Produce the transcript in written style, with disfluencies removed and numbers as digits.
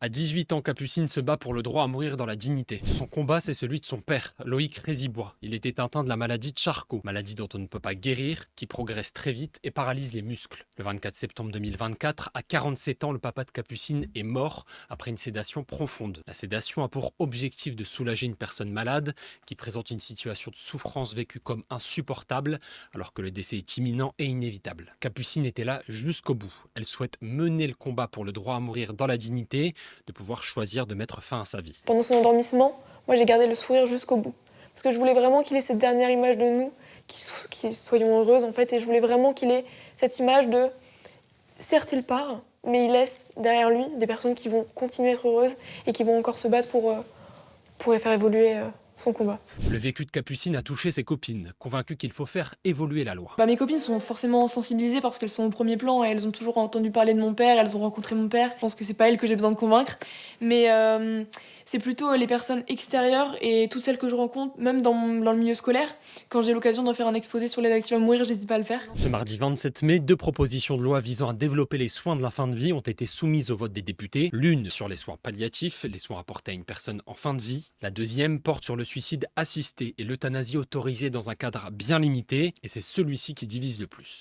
À 18 ans, Capucine se bat pour le droit à mourir dans la dignité. Son combat, c'est celui de son père, Loïc Rézibois. Il était atteint de la maladie de Charcot, maladie dont on ne peut pas guérir, qui progresse très vite et paralyse les muscles. Le 24 septembre 2024, à 47 ans, le papa de Capucine est mort après une sédation profonde. La sédation a pour objectif de soulager une personne malade qui présente une situation de souffrance vécue comme insupportable, alors que le décès est imminent et inévitable. Capucine était là jusqu'au bout. Elle souhaite mener le combat pour le droit à mourir dans la dignité, de pouvoir choisir de mettre fin à sa vie. Pendant son endormissement, moi j'ai gardé le sourire jusqu'au bout. Parce que je voulais vraiment qu'il ait cette dernière image de nous, qui soyons heureuses en fait, et je voulais vraiment qu'il ait cette image de, certes il part, mais il laisse derrière lui des personnes qui vont continuer à être heureuses et qui vont encore se battre pour faire évoluer son combat. Le vécu de Capucine a touché ses copines, convaincues qu'il faut faire évoluer la loi. Mes copines sont forcément sensibilisées parce qu'elles sont au premier plan et elles ont toujours entendu parler de mon père, elles ont rencontré mon père. Je pense que c'est pas elles que j'ai besoin de convaincre, mais c'est plutôt les personnes extérieures et toutes celles que je rencontre, même dans le milieu scolaire. Quand j'ai l'occasion d'en faire un exposé sur l'aide active à mourir, j'hésite pas à le faire. Ce mardi 27 mai, 2 propositions de loi visant à développer les soins de la fin de vie ont été soumises au vote des députés. L'une sur les soins palliatifs, les soins apportés à une personne en fin de vie. La deuxième porte sur le suicide assisté et l'euthanasie autorisée dans un cadre bien limité, et c'est celui-ci qui divise le plus.